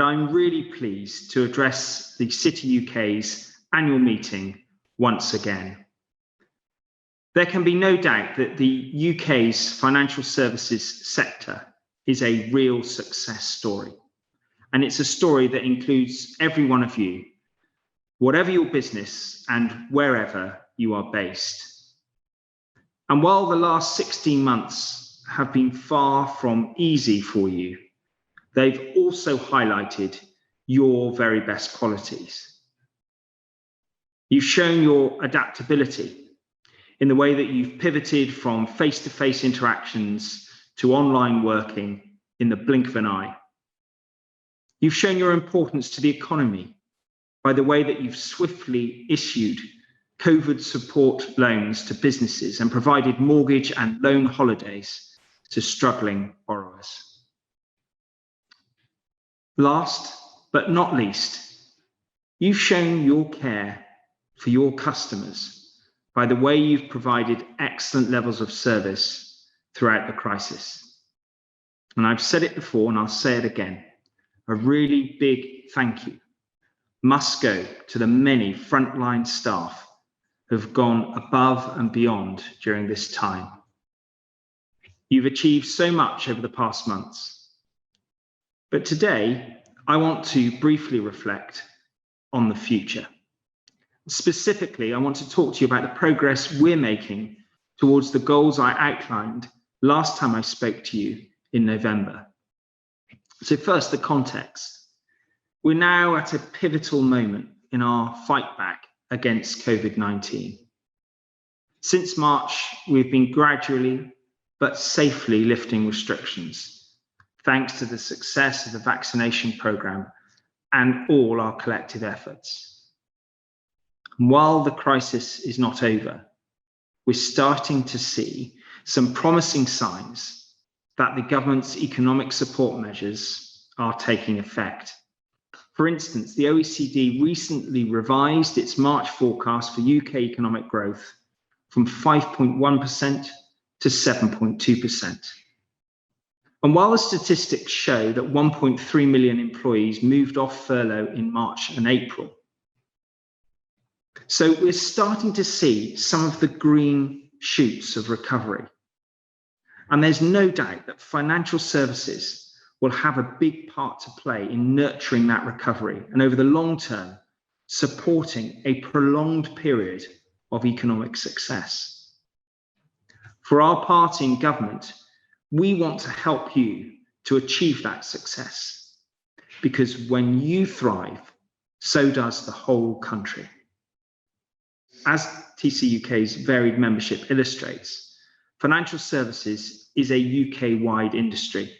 but I'm really pleased to address the City UK's annual meeting once again. There can be no doubt that the UK's financial services sector is a real success story. And it's a story that includes every one of you, whatever your business and wherever you are based. And while the last 16 months have been far from easy for you, they've also highlighted your very best qualities. You've shown your adaptability in the way that you've pivoted from face-to-face interactions to online working in the blink of an eye. You've shown your importance to the economy by the way that you've swiftly issued COVID support loans to businesses and provided mortgage and loan holidays to struggling borrowers. Last but not least, you've shown your care for your customers by the way you've provided excellent levels of service throughout the crisis. And I've said it before and I'll say it again, a really big thank you must go to the many frontline staff who've gone above and beyond during this time. You've achieved so much over the past months, but today I want to briefly reflect on the future. Specifically, I want to talk to you about the progress we're making towards the goals I outlined last time I spoke to you in November. So first, the context. We're now at a pivotal moment in our fight back against COVID-19. Since March, we've been gradually but safely lifting restrictions, thanks to the success of the vaccination programme and all our collective efforts. While the crisis is not over, we're starting to see some promising signs that the government's economic support measures are taking effect. For instance, the OECD recently revised its March forecast for UK economic growth from 5.1% to 7.2%. And while the statistics show that 1.3 million employees moved off furlough in March and April, so we're starting to see some of the green shoots of recovery. And there's no doubt that financial services will have a big part to play in nurturing that recovery and over the long term, supporting a prolonged period of economic success. For our part in government, we want to help you to achieve that success, because when you thrive, so does the whole country. As TCUK's varied membership illustrates, financial services is a UK-wide industry.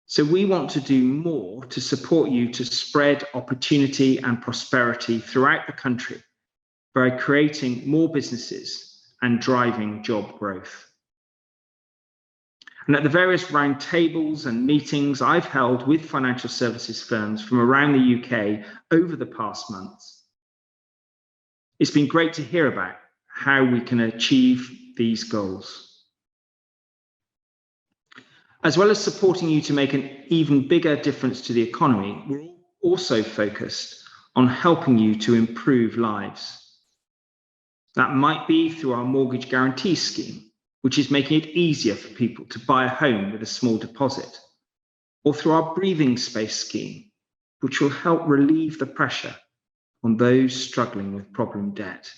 So we want to do more to support you to spread opportunity and prosperity throughout the country by creating more businesses and driving job growth. And at the various roundtables and meetings I've held with financial services firms from around the UK over the past months, it's been great to hear about how we can achieve these goals. As well as supporting you to make an even bigger difference to the economy, we're also focused on helping you to improve lives. That might be through our mortgage guarantee scheme, which is making it easier for people to buy a home with a small deposit, or through our breathing space scheme, which will help relieve the pressure on those struggling with problem debt.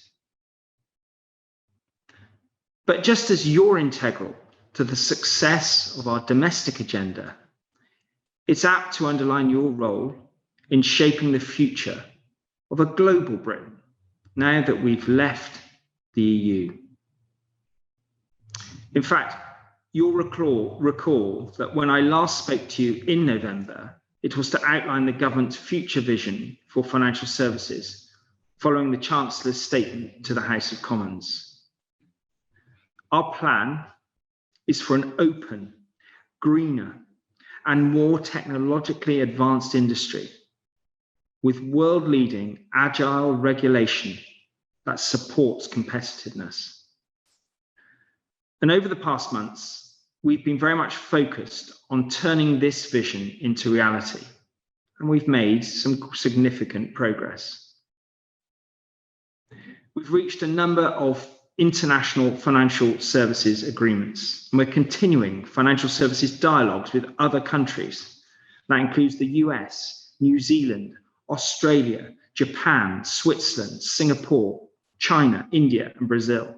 But just as you're integral to the success of our domestic agenda, it's apt to underline your role in shaping the future of a global Britain now that we've left the EU. In fact, you'll recall that when I last spoke to you in November, it was to outline the government's future vision for financial services following the Chancellor's statement to the House of Commons. Our plan is for an open, greener, and more technologically advanced industry with world-leading agile regulation that supports competitiveness. And over the past months, we've been very much focused on turning this vision into reality and we've made some significant progress. We've reached a number of international financial services agreements, and we're continuing financial services dialogues with other countries. That includes the US, New Zealand, Australia, Japan, Switzerland, Singapore, China, India, and Brazil.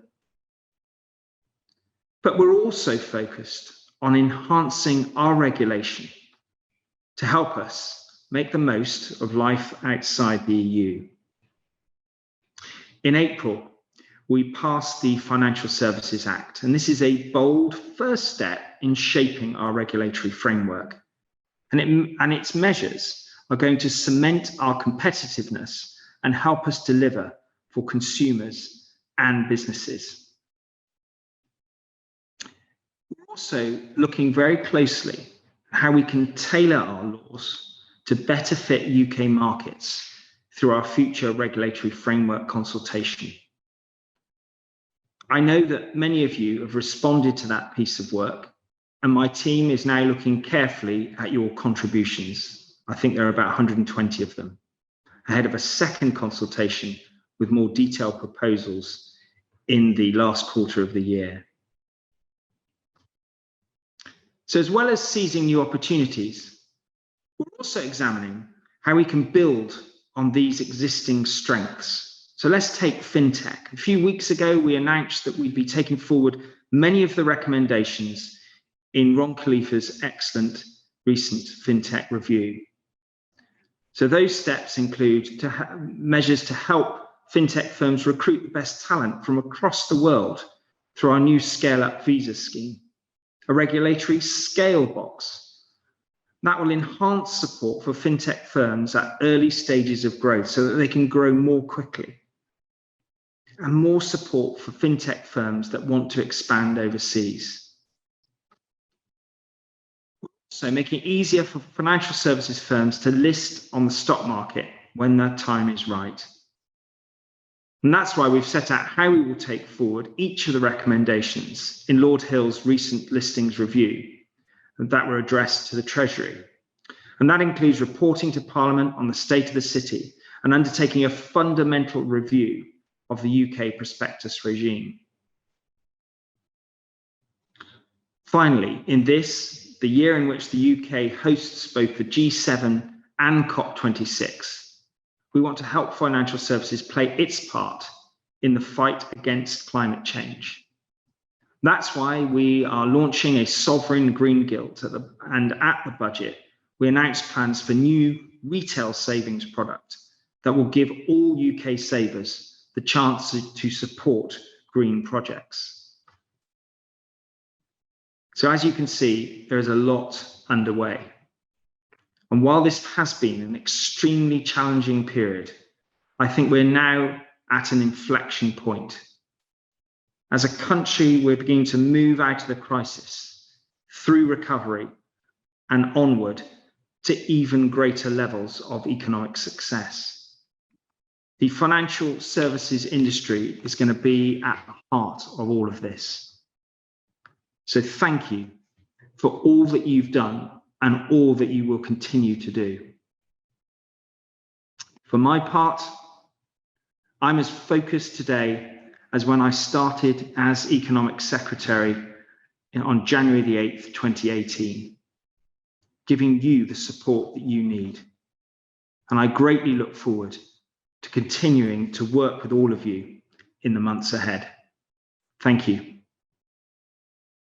But we're also focused on enhancing our regulation to help us make the most of life outside the EU. In April, we passed the Financial Services Act, and this is a bold first step in shaping our regulatory framework. And its measures are going to cement our competitiveness and help us deliver for consumers and businesses. We're also looking very closely at how we can tailor our laws to better fit UK markets through our future regulatory framework consultation. I know that many of you have responded to that piece of work, and my team is now looking carefully at your contributions. I think there are about 120 of them, ahead of a second consultation with more detailed proposals in the last quarter of the year. So as well as seizing new opportunities, we're also examining how we can build on these existing strengths. So let's take fintech. A few weeks ago, we announced that we'd be taking forward many of the recommendations in Ron Khalifa's excellent recent fintech review. So those steps include measures to help fintech firms recruit the best talent from across the world through our new scale-up visa scheme, a regulatory scale box that will enhance support for fintech firms at early stages of growth so that they can grow more quickly, and more support for fintech firms that want to expand overseas. So making it easier for financial services firms to list on the stock market when the time is right. And that's why we've set out how we will take forward each of the recommendations in Lord Hill's recent listings review that were addressed to the Treasury. And that includes reporting to Parliament on the state of the city and undertaking a fundamental review of the UK prospectus regime. Finally, in this, the year in which the UK hosts both the G7 and COP26, we want to help financial services play its part in the fight against climate change. That's why we are launching a sovereign green gilt and at the budget, we announced plans for new retail savings product that will give all UK savers the chance to support green projects. So as you can see, there is a lot underway. And while this has been an extremely challenging period, I think we're now at an inflection point. As a country, we're beginning to move out of the crisis through recovery and onward to even greater levels of economic success. The financial services industry is going to be at the heart of all of this. So thank you for all that you've done and all that you will continue to do. For my part, I'm as focused today as when I started as Economic Secretary on January the 8th, 2018, giving you the support that you need. And I greatly look forward to continuing to work with all of you in the months ahead. Thank you.